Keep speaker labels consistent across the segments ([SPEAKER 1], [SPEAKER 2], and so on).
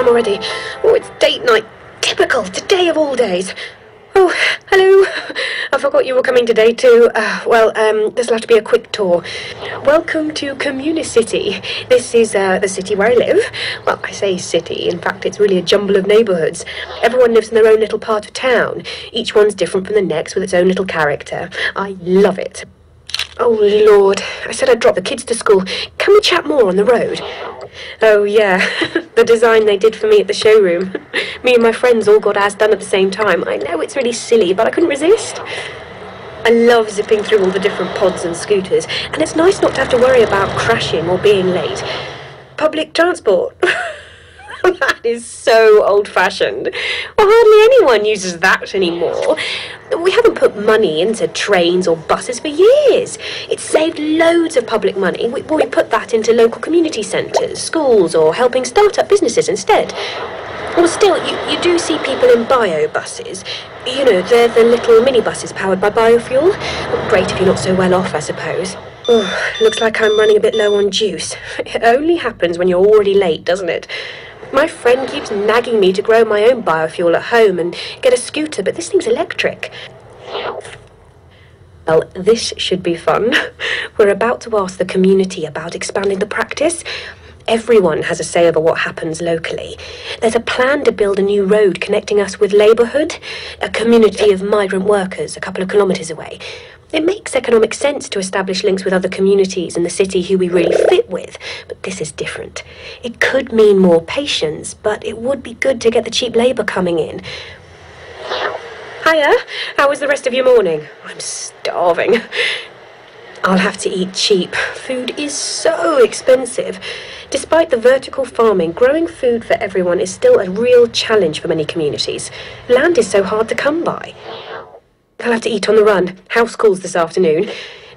[SPEAKER 1] Already. Oh, it's date night. Typical. Today of all days. Oh, hello. I forgot you were coming today too. This will have to be a quick tour. Welcome to Communi-city. This is the city where I live. Well, I say city. In fact, it's really a jumble of neighbourhoods. Everyone lives in their own little part of town. Each one's different from the next with its own little character. I love it. Oh, Lord. I said I'd drop the kids to school. Can we chat more on the road? Oh, yeah. The design they did for me at the showroom. Me and my friends all got ours done at the same time. I know it's really silly, but I couldn't resist. I love zipping through all the different pods and scooters, and it's nice not to have to worry about crashing or being late. Public transport. That is so old-fashioned. Well, hardly anyone uses that anymore. We haven't put money into trains or buses for years. It's saved loads of public money. We put that into local community centres, schools, or helping start-up businesses instead. Well, still, you do see people in bio buses. You know, they're the little minibuses powered by biofuel. Great if you're not so well off, I suppose. Oh, looks like I'm running a bit low on juice. It only happens when you're already late, doesn't it? My friend keeps nagging me to grow my own biofuel at home and get a scooter, but this thing's electric. Well, this should be fun. We're about to ask the community about expanding the practice. Everyone has a say over what happens locally. There's a plan to build a new road connecting us with Labourhood, a community of migrant workers a couple of kilometres away. It makes economic sense to establish links with other communities in the city who we really fit with, but this is different. It could mean more patients, but it would be good to get the cheap labour coming in. Hiya, how was the rest of your morning? I'm starving. I'll have to eat cheap. Food is so expensive. Despite the vertical farming, growing food for everyone is still a real challenge for many communities. Land is so hard to come by. I'll have to eat on the run. House calls this afternoon.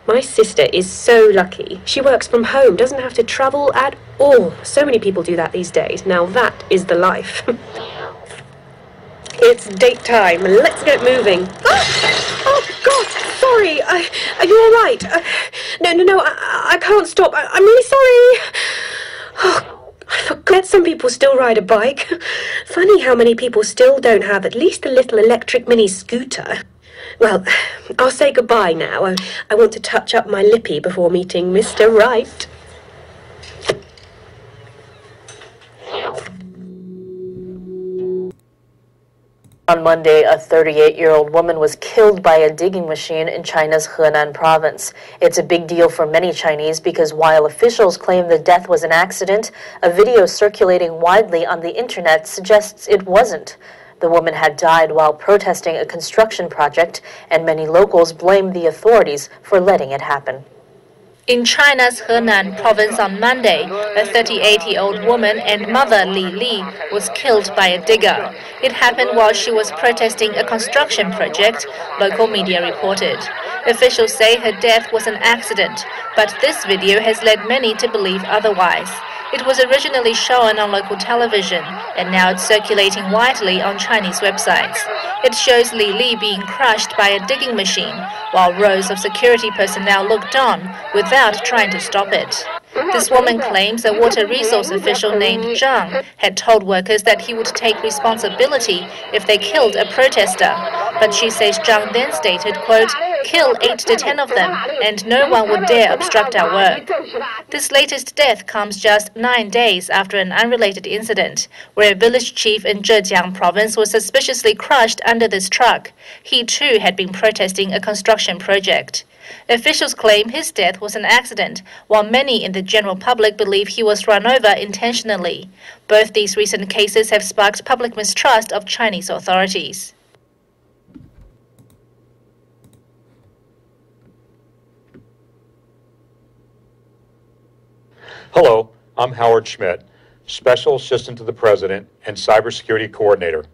[SPEAKER 1] My sister is so lucky. She works from home, doesn't have to travel at all. So many people do that these days. Now that is the life. It's date time. Let's get moving. Oh God, sorry. Are you all right? No, I can't stop. I'm really sorry. Oh, I forgot some people still ride a bike. Funny how many people still don't have at least a little electric mini scooter. Well, I'll say goodbye now. I want to touch up my lippy before meeting Mr. Right.
[SPEAKER 2] On Monday, a 38-year-old woman was killed by a digging machine in China's Henan province. It's a big deal for many Chinese because while officials claim the death was an accident, a video circulating widely on the internet suggests it wasn't. The woman had died while protesting a construction project, and many locals blamed the authorities for letting it happen.
[SPEAKER 3] In China's Henan province on Monday, a 38-year-old woman and mother Li Li was killed by a digger. It happened while she was protesting a construction project, local media reported. Officials say her death was an accident, but this video has led many to believe otherwise. It was originally shown on local television, and now it's circulating widely on Chinese websites. It shows Li Li being crushed by a digging machine, while rows of security personnel looked on without trying to stop it. This woman claims a water resource official named Zhang had told workers that he would take responsibility if they killed a protester. But she says Zhang then stated, quote, kill 8 to 10 of them, and no one would dare obstruct our work. This latest death comes just 9 days after an unrelated incident, where a village chief in Zhejiang province was suspiciously crushed under this truck. He too had been protesting a construction project. Officials claim his death was an accident, while many in the general public believe he was run over intentionally. Both these recent cases have sparked public mistrust of Chinese authorities.
[SPEAKER 4] Hello, I'm Howard Schmidt, Special Assistant to the President and Cybersecurity Coordinator.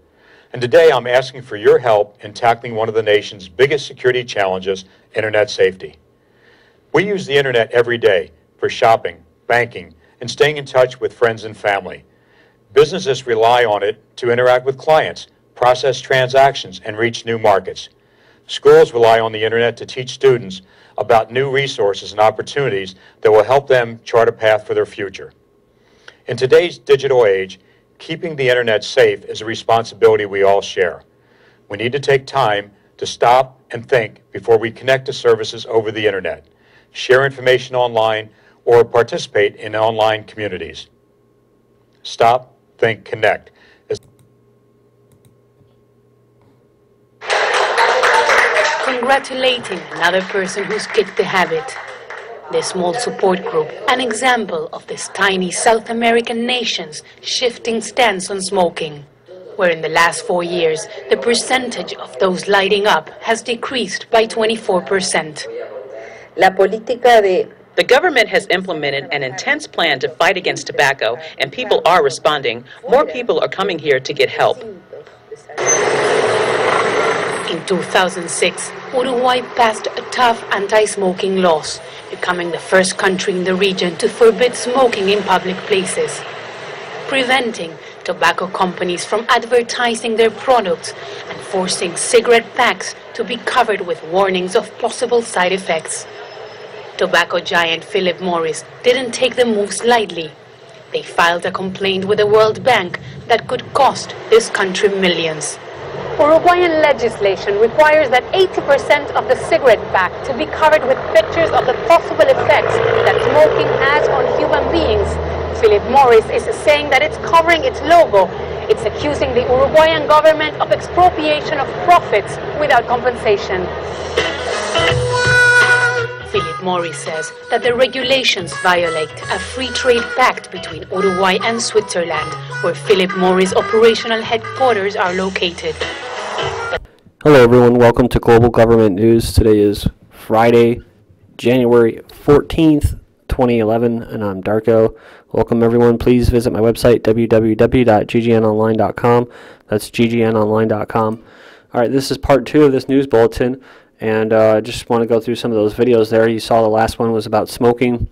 [SPEAKER 4] And today I'm asking for your help in tackling one of the nation's biggest security challenges, internet safety. We use the internet every day for shopping, banking, and staying in touch with friends and family. Businesses rely on it to interact with clients, process transactions, and reach new markets. Schools rely on the internet to teach students about new resources and opportunities that will help them chart a path for their future. In today's digital age, keeping the internet safe is a responsibility we all share. We need to take time to stop and think before we connect to services over the internet, share information online, or participate in online communities. Stop, think, connect.
[SPEAKER 5] Congratulating another person who's kicked the habit. The small support group, an example of this tiny South American nation's shifting stance on smoking, where in the last 4 years, the percentage of those lighting up has decreased by 24%.
[SPEAKER 6] The government has implemented an intense plan to fight against tobacco, and people are responding. More people are coming here to get help.
[SPEAKER 5] In 2006, Uruguay passed a tough anti-smoking laws, becoming the first country in the region to forbid smoking in public places, preventing tobacco companies from advertising their products and forcing cigarette packs to be covered with warnings of possible side effects. Tobacco giant Philip Morris didn't take the moves lightly. They filed a complaint with the World Bank that could cost this country millions.
[SPEAKER 7] Uruguayan legislation requires that 80% of the cigarette pack to be covered with pictures of the possible effects that smoking has on human beings. Philip Morris is saying that it's covering its logo. It's accusing the Uruguayan government of expropriation of profits without compensation.
[SPEAKER 5] Philip Morris says that the regulations violate a free trade pact between Uruguay and Switzerland, where Philip Morris operational headquarters are located.
[SPEAKER 8] Hello everyone, welcome to Global Government News. Today is Friday, January 14th, 2011, and I'm Darko. Welcome everyone. Please visit my website, www.ggnonline.com. That's ggnonline.com. Alright, this is part 2 of this news bulletin. And I just want to go through some of those videos there. You saw the last one was about smoking.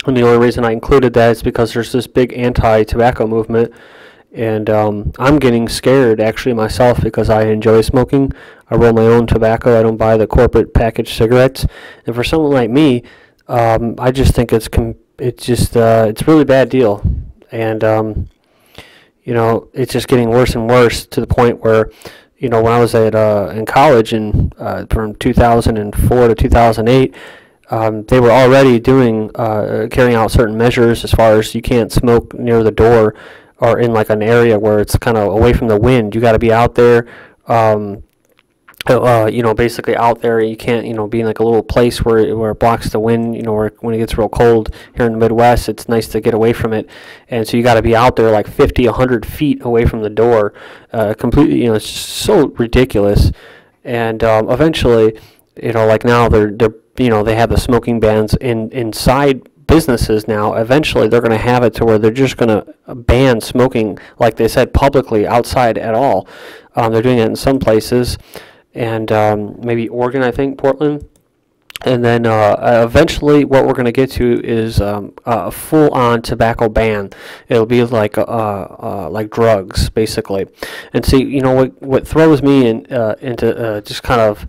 [SPEAKER 8] And the only reason I included that is because there's this big anti-tobacco movement. And I'm getting scared, actually, myself, because I enjoy smoking. I roll my own tobacco. I don't buy the corporate packaged cigarettes. And for someone like me, I just think it's a really bad deal. And, you know, it's just getting worse and worse to the point where, you know, when I was in college from 2004 to 2008, they were already carrying out certain measures as far as you can't smoke near the door or in like an area where it's kind of away from the wind. You got to be out there, you know, basically out there. You can't, you know, be in like a little place where it blocks the wind, you know, where when it gets real cold here in the Midwest, it's nice to get away from it. And so you got to be out there like 50, 100 feet away from the door, completely, you know, it's just so ridiculous. And eventually, you know, like now they're you know, they have the smoking bans inside businesses now. Eventually they're going to have it to where they're just going to ban smoking, like they said, publicly outside at all. They're doing it in some places. And maybe Oregon, I think, Portland. And then eventually what we're going to get to is a full-on tobacco ban. It'll be like drugs, basically. And see, you know, what throws me into just kind of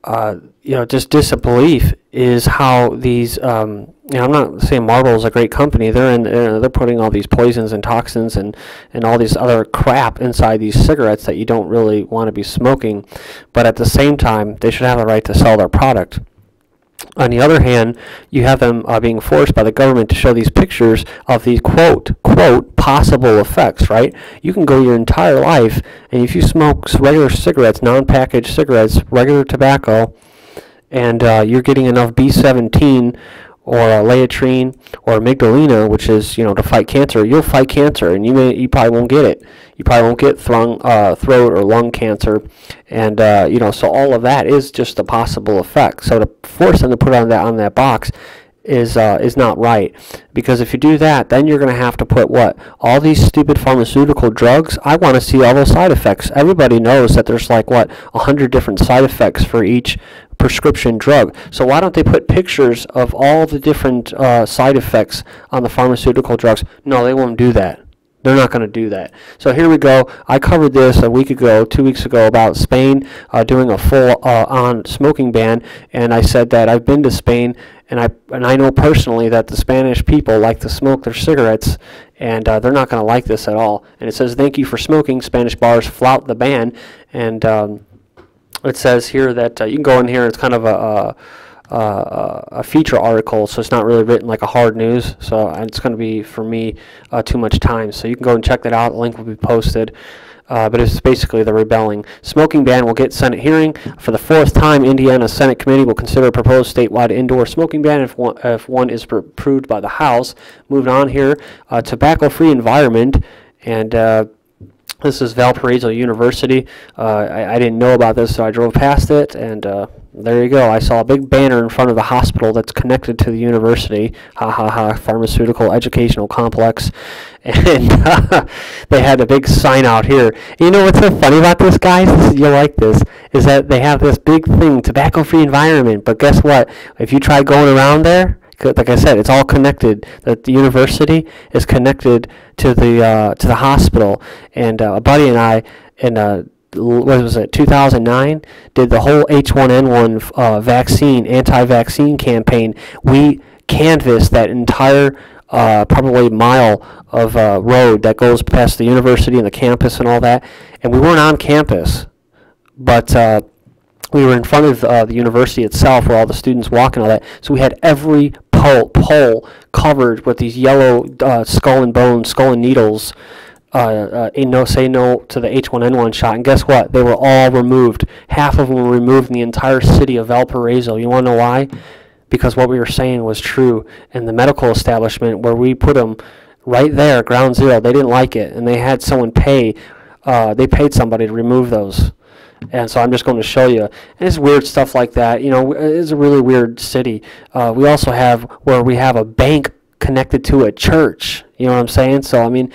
[SPEAKER 8] just disbelief is how these, I'm not saying Marlboro is a great company. They're putting all these poisons and toxins and all these other crap inside these cigarettes that you don't really want to be smoking. But at the same time, they should have the right to sell their product. On the other hand, you have them being forced by the government to show these pictures of these quote possible effects, right? You can go your entire life, and if you smoke regular cigarettes, non-packaged cigarettes, regular tobacco, and you're getting enough B17 or laetrine or amygdalina, which is, to fight cancer, you'll fight cancer, and you probably won't get it. You probably won't get throat or lung cancer, and so all of that is just a possible effect. So to force them to put on that box is not right, because if you do that, then you're going to have to put all these stupid pharmaceutical drugs. I want to see all those side effects. Everybody knows that there's 100 different side effects for each prescription drug. So why don't they put pictures of all the different side effects on the pharmaceutical drugs? No, they won't do that. They're not going to do that. So here we go. I covered this 2 weeks ago, about Spain doing a full-on smoking ban, and I said that I've been to Spain, and I know personally that the Spanish people like to smoke their cigarettes, and they're not going to like this at all. And it says, "Thank you for smoking. Spanish bars flout the ban," and it says here that you can go in here. It's kind of a feature article, so it's not really written like a hard news. So it's going to be, for me, too much time. So you can go and check that out. The link will be posted. But it's basically the rebelling. Smoking ban will get Senate hearing. For the fourth time, Indiana Senate committee will consider a proposed statewide indoor smoking ban if one is approved by the House. Moving on here, tobacco-free environment, and this is Valparaiso University. I didn't know about this, so I drove past it, and there you go. I saw a big banner in front of the hospital that's connected to the university. Pharmaceutical Educational Complex. And they had a big sign out here. You know what's so funny about this, guys? You'll like this. Is that they have this big thing, tobacco-free environment. But guess what? If you try going around there, like I said, it's all connected. The university is connected to the hospital, and a buddy and I, in what was it, 2009, did the whole H1N1 vaccine, anti-vaccine campaign. We canvassed that entire probably mile of road that goes past the university and the campus and all that, and we weren't on campus, but we were in front of the university itself where all the students walk and all that, so we had every pole covered with these yellow skull and needles, say no to the H1N1 shot, and guess what? They were all removed. Half of them were removed in the entire city of Valparaiso. You want to know why? Because what we were saying was true, and the medical establishment where we put them right there, ground zero, they didn't like it, and they had someone pay, they paid somebody to remove those. And so I'm just going to show you. And it's weird stuff like that. It's a really weird city. We also have where we have a bank connected to a church. You know what I'm saying? So, I mean,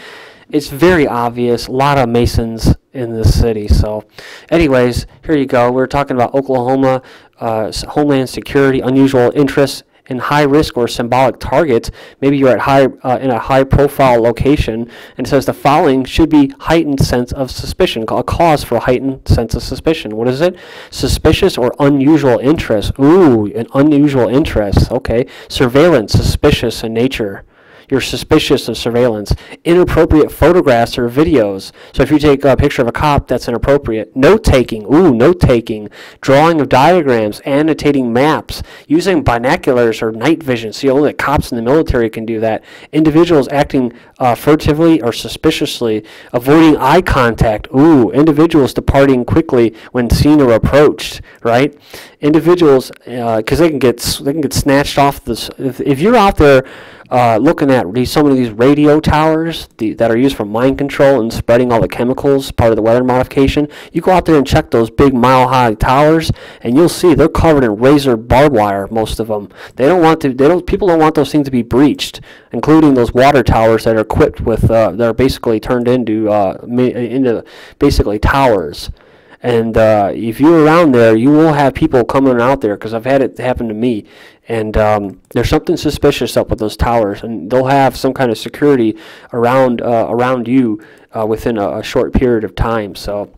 [SPEAKER 8] it's very obvious. A lot of Masons in this city. So, anyways, here you go. We're talking about Oklahoma, Homeland Security, unusual interests in high risk or symbolic targets. Maybe you're at in a high profile location, and it says the following should be heightened sense of suspicion, a cause for heightened sense of suspicion. What is it? Suspicious or unusual interest. Ooh, an unusual interest. Okay. Surveillance, suspicious in nature. You're suspicious of surveillance. Inappropriate photographs or videos. So if you take a picture of a cop, that's inappropriate. Note-taking. Ooh, note-taking. Drawing of diagrams. Annotating maps. Using binoculars or night vision. See, only the cops in the military can do that. Individuals acting furtively or suspiciously. Avoiding eye contact. Ooh, individuals departing quickly when seen or approached. Right? Individuals, because they can get snatched off this. If you're out there looking at some of these radio towers that are used for mind control and spreading all the chemicals, part of the weather modification, you go out there and check those big mile-high towers, and you'll see they're covered in razor barbed wire. Most of them. People don't want those things to be breached, including those water towers that are equipped with that are basically turned into basically towers. And if you're around there, you will have people coming out there, because I've had it happen to me. And there's something suspicious up with those towers, and they'll have some kind of security around you within a short period of time. So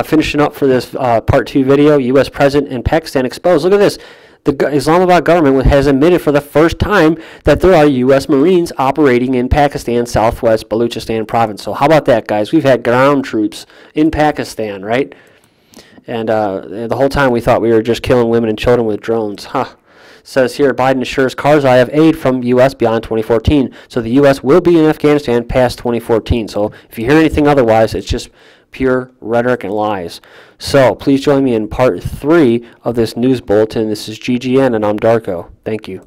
[SPEAKER 8] Finishing up for this part 2 video, U.S. President in Pakistan exposed. Look at this. The Islamabad government has admitted for the first time that there are U.S. Marines operating in Pakistan's southwest Balochistan province. So how about that, guys? We've had ground troops in Pakistan, right? And the whole time we thought we were just killing women and children with drones. Huh. Says here, Biden assures Karzai of aid from U.S. beyond 2014. So the U.S. will be in Afghanistan past 2014. So if you hear anything otherwise, it's just pure rhetoric and lies. So please join me in part 3 of this news bulletin. This is GGN, and I'm Darko. Thank you.